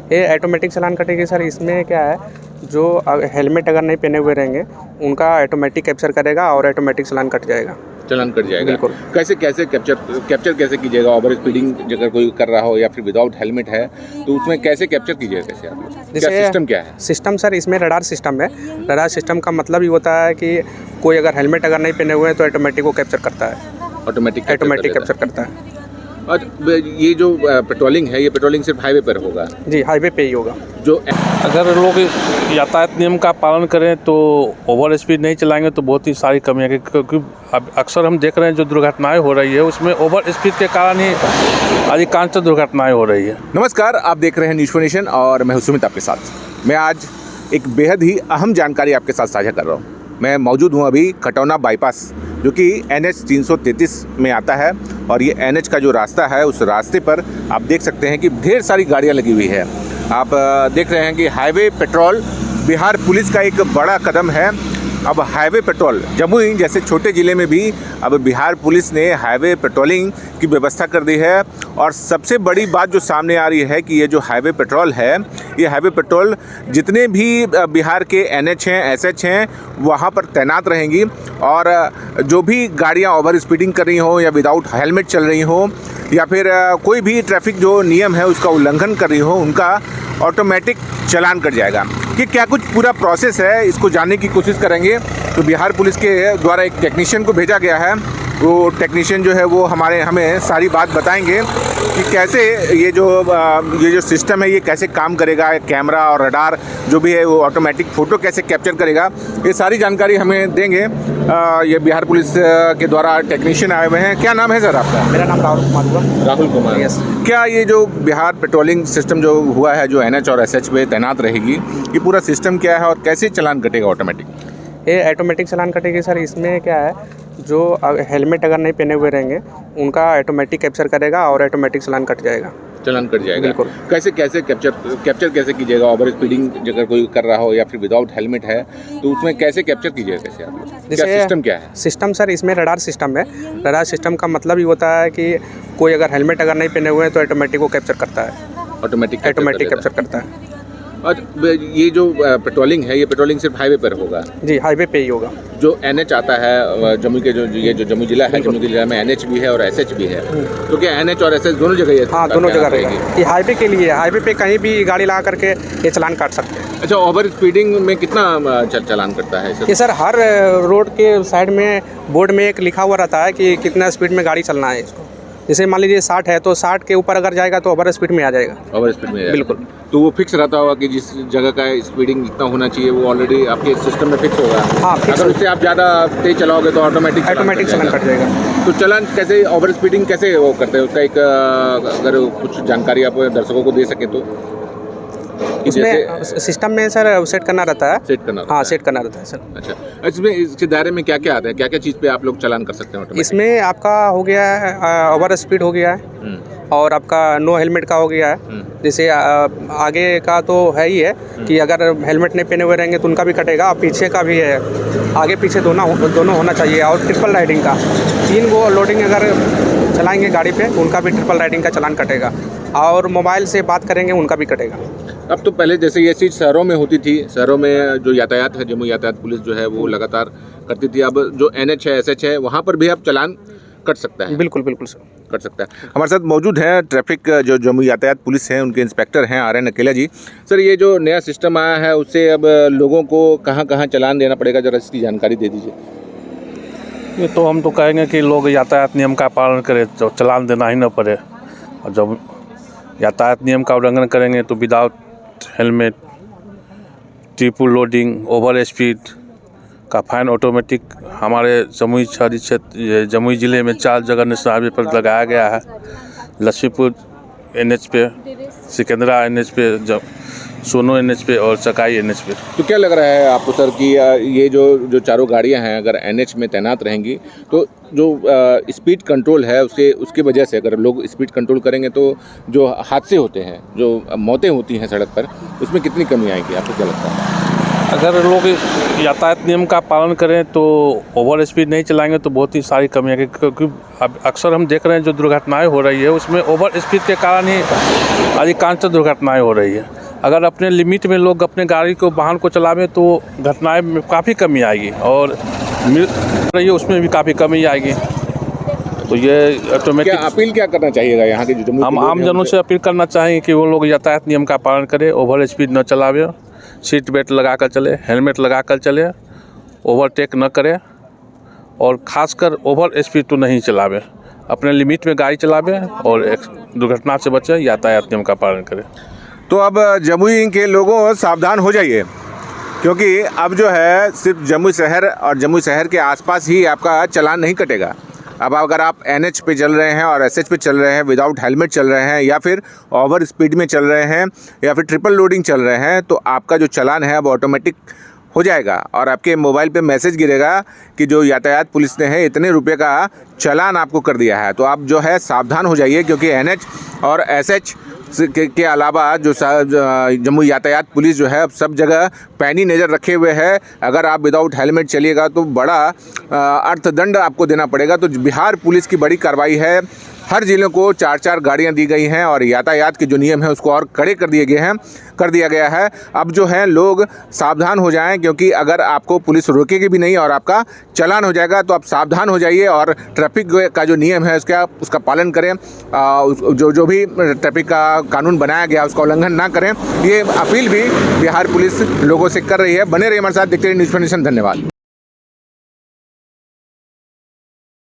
ये ऑटोमेटिक चालान कटेगी सर। इसमें क्या है, जो हेलमेट अगर नहीं पहने हुए रहेंगे उनका ऑटोमेटिक कैप्चर करेगा और ऑटोमेटिक चालान कट जाएगा। चालान कट जाएगा। बिल्कुल। कैसे कैप्चर कैसे कीजिएगा? ओवर स्पीडिंग अगर कोई कर रहा हो या फिर विदाउट हेलमेट है तो उसमें कैसे कैप्चर कीजिएगा? कैसे आप लोग, क्या सिस्टम क्या है? सिस्टम सर, इसमें रडार सिस्टम है। रडार सिस्टम का मतलब ये होता है कि कोई अगर हेलमेट अगर नहीं पहने हुए हैं तो ऑटोमेटिक वो कैप्चर करता है। ऑटोमेटिक कैप्चर करता है। और ये जो पेट्रोलिंग है, ये पेट्रोलिंग सिर्फ हाईवे पर होगा? जी, हाईवे पे ही होगा। जो अगर लोग यातायात नियम का पालन करें तो ओवर स्पीड नहीं चलाएंगे तो बहुत ही सारी कमियाँ, क्योंकि अब अक्सर हम देख रहे हैं जो दुर्घटनाएं हो रही है उसमें ओवर स्पीड के कारण ही अधिकांश दुर्घटनाएं हो रही है। नमस्कार, आप देख रहे हैं न्यूज़ नेशन और मैं हूं सुमित आपके साथ। मैं आज एक बेहद ही अहम जानकारी आपके साथ साझा कर रहा हूं। मैं मौजूद हूं अभी खटौना बाईपास, जो कि NH 333 में आता है, और ये NH का जो रास्ता है उस रास्ते पर आप देख सकते हैं कि ढेर सारी गाड़ियां लगी हुई है। आप देख रहे हैं कि हाईवे पेट्रोल बिहार पुलिस का एक बड़ा कदम है। अब हाईवे पेट्रोल जमुई जैसे छोटे ज़िले में भी अब बिहार पुलिस ने हाईवे पेट्रोलिंग की व्यवस्था कर दी है। और सबसे बड़ी बात जो सामने आ रही है कि ये जो हाईवे पेट्रोल है, ये हाईवे पेट्रोल जितने भी बिहार के NH हैं, SH हैं, वहाँ पर तैनात रहेंगी। और जो भी गाड़ियाँ ओवर स्पीडिंग कर रही हों या विदाउट हेलमेट चल रही हों या फिर कोई भी ट्रैफिक जो नियम है उसका उल्लंघन कर रही हो, उनका ऑटोमेटिक चालान कट जाएगा। कि क्या कुछ पूरा प्रोसेस है, इसको जानने की कोशिश करेंगे। तो बिहार पुलिस के द्वारा एक टेक्नीशियन को भेजा गया है। वो टेक्नीशियन जो है वो हमें सारी बात बताएंगे कि कैसे ये जो सिस्टम है ये कैसे काम करेगा। कैमरा और रडार जो भी है वो ऑटोमेटिक फ़ोटो कैसे कैप्चर करेगा, ये सारी जानकारी हमें देंगे। ये बिहार पुलिस के द्वारा टेक्नीशियन आए हुए हैं। क्या नाम है सर आपका? मेरा नाम राहुल कुमार हुआ। राहुल कुमार। यस। क्या ये जो बिहार पेट्रोलिंग सिस्टम जो हुआ है, जो NH और SH पे तैनात रहेगी, ये पूरा सिस्टम क्या है और कैसे चालान कटेगा ऑटोमेटिक? ये ऑटोमेटिक चालान कटेगी सर। इसमें क्या है, जो हेलमेट अगर नहीं पहने हुए रहेंगे उनका ऑटोमेटिक कैप्चर करेगा और ऑटोमेटिक चालान कट जाएगा। चालान कट जाएगा। बिल्कुल। कैसे कैप्चर कैसे कीजिएगा? ओवर स्पीडिंग अगर कोई कर रहा हो या फिर विदाउट हेलमेट है तो उसमें कैसे कैप्चर कीजिएगा? कैसे आप लोग, क्या सिस्टम क्या है? सिस्टम सर, इसमें रडार सिस्टम है। रडार सिस्टम का मतलब ये होता है कि कोई अगर हेलमेट अगर नहीं पहने हुए हैं तो ऑटोमेटिक वो कैप्चर करता है। ऑटोमेटिक कैप्चर करता है। और ये जो पेट्रोलिंग है, ये पेट्रोलिंग सिर्फ हाईवे पर होगा? जी, हाईवे पे ही होगा। जो NH आता है जम्मू के, जो जम्मू जिला है, जम्मू जिला में NH भी है और SH भी है, तो क्या NH और SH दोनों जगह? हाँ, दोनों जगह रहेगी। ये हाईवे के लिए, हाईवे पे कहीं भी गाड़ी लगा करके ये चालान काट सकते हैं। अच्छा, ओवर स्पीडिंग में कितना चालान करता है ये सर हर रोड के साइड में बोर्ड में एक लिखा हुआ रहता है कि कितना स्पीड में गाड़ी चलना है इसको। जैसे मान लीजिए 60 है तो 60 के ऊपर अगर जाएगा तो ओवर स्पीड में आ जाएगा। ओवर स्पीड में? बिल्कुल। तो वो फिक्स रहता होगा कि जिस जगह का स्पीडिंग जितना होना चाहिए वो ऑलरेडी आपके सिस्टम में फिक्स होगा? हाँ, फिक्स। अगर उससे आप ज़्यादा तेज चलाओगे तो ऑटोमेटिक चालान कट जाएगा। तो चालान कैसे, ओवर स्पीडिंग कैसे वो करते हैं? उसका एक अगर कुछ जानकारी आप दर्शकों को दे सके तो। उसमें सिस्टम में सर सेट करना रहता है। सेट करना? हाँ, सेट करना रहता है सर। अच्छा, इसमें इसके दायरे में क्या क्या आता है? क्या क्या चीज़ पे आप लोग चालान कर सकते हैं? इसमें आपका हो गया है ओवर स्पीड हो गया है, और आपका नो हेलमेट का हो गया है। जैसे आगे का तो है ही है कि अगर हेलमेट नहीं पहने हुए रहेंगे तो उनका भी कटेगा, और पीछे का भी है। आगे पीछे दोनों होना चाहिए। और ट्रिपल राइडिंग का 3 गो लोडिंग अगर चलाएंगे गाड़ी पे उनका भी ट्रिपल राइडिंग का चालान कटेगा। और मोबाइल से बात करेंगे उनका भी कटेगा। अब तो पहले जैसे ये चीज़ शहरों में होती थी, शहरों में जो यातायात है, जम्मू यातायात पुलिस जो है वो लगातार करती थी। अब जो NH है, SH है, वहाँ पर भी अब चालान कट सकता है? बिल्कुल बिल्कुल सर, कट सकता है। हमारे साथ मौजूद हैं ट्रैफिक जो जम्मू यातायात पुलिस हैं, उनके इंस्पेक्टर हैं RN अकेला जी। सर, ये जो नया सिस्टम आया है उससे अब लोगों को कहाँ कहाँ चालान देना पड़ेगा, जरा इसकी जानकारी दे दीजिए। ये तो हम तो कहेंगे कि लोग यातायात नियम का पालन करें तो चालान देना ही न पड़े। और जब यातायात नियम का उल्लंघन करेंगे तो without helmet, triple loading, over speed का फाइन ऑटोमेटिक हमारे जमुई शहरी क्षेत्र जमुई ज़िले में 4 जगह नेशनल हाईवे पर लगाया गया है। लक्ष्मीपुर NH पे, सिकंदरा NH पे, सोनो NH पे और चकाई NH पे। तो क्या लग रहा है आपको सर कि ये जो चारों गाड़ियां हैं अगर NH में तैनात रहेंगी तो जो स्पीड कंट्रोल है उसके वजह से, अगर लोग स्पीड कंट्रोल करेंगे तो जो हादसे होते हैं, जो मौतें होती हैं सड़क पर, उसमें कितनी कमी आएगी? आपको क्या लगता है? अगर लोग यातायात नियम का पालन करें तो ओवर स्पीड नहीं चलाएंगे तो बहुत ही सारी कमियाँ, क्योंकि अब अक्सर हम देख रहे हैं जो दुर्घटनाएं हो रही है उसमें ओवर स्पीड के कारण ही अधिकांश दुर्घटनाएं हो रही है। अगर अपने लिमिट में लोग अपने गाड़ी को वाहन को चलावें तो घटनाएं में काफ़ी कमी आएगी और रही है उसमें भी काफ़ी कमी आएगी। तो ये ऑटोमेटिक अपील क्या करना चाहिएगा यहाँ के जो जम्मू हम के लोग आम हैं जनों से अपील करना चाहेंगे कि वो लोग यातायात नियम का पालन करें, ओवर स्पीड न चलावे, सीट बेल्ट लगा कर चले, हेलमेट लगा कर चले, ओवरटेक न करें और ख़ासकर ओवर स्पीड तो नहीं चलावे, अपने लिमिट में गाड़ी चलावे और एक दुर्घटना से बचे, यातायात नियम का पालन करें। तो अब जमुई के लोगों सावधान हो जाइए, क्योंकि अब जो है सिर्फ जमुई शहर और जमुई शहर के आसपास ही आपका चालान नहीं कटेगा। अब अगर आप NH पे चल रहे हैं और SH पे चल रहे हैं, विदाउट हेलमेट चल रहे हैं या फिर ओवर स्पीड में चल रहे हैं या फिर ट्रिपल लोडिंग चल रहे हैं, तो आपका जो चालान है अब ऑटोमेटिक हो जाएगा और आपके मोबाइल पे मैसेज गिरेगा कि जो यातायात पुलिस ने है इतने रुपए का चालान आपको कर दिया है। तो आप जो है सावधान हो जाइए, क्योंकि NH और SH के अलावा जो जम्मू यातायात पुलिस जो है अब सब जगह पैनी नज़र रखे हुए है। अगर आप विदाउट हेलमेट चलिएगा तो बड़ा अर्थदंड आपको देना पड़ेगा। तो बिहार पुलिस की बड़ी कार्रवाई है, हर ज़िलों को 4-4 गाड़ियां दी गई हैं और यातायात के जो नियम हैं उसको और कड़े कर दिया गया है। अब जो है लोग सावधान हो जाएं, क्योंकि अगर आपको पुलिस रोकेगी भी नहीं और आपका चालान हो जाएगा, तो आप सावधान हो जाइए और ट्रैफिक का जो नियम है उसका पालन करें। जो भी ट्रैफिक का कानून बनाया गया उसका उल्लंघन ना करें, ये अपील भी बिहार पुलिस लोगों से कर रही है। बने रहिए हमारे साथ, देखते रहिए न्यूज़ नेशन। धन्यवाद।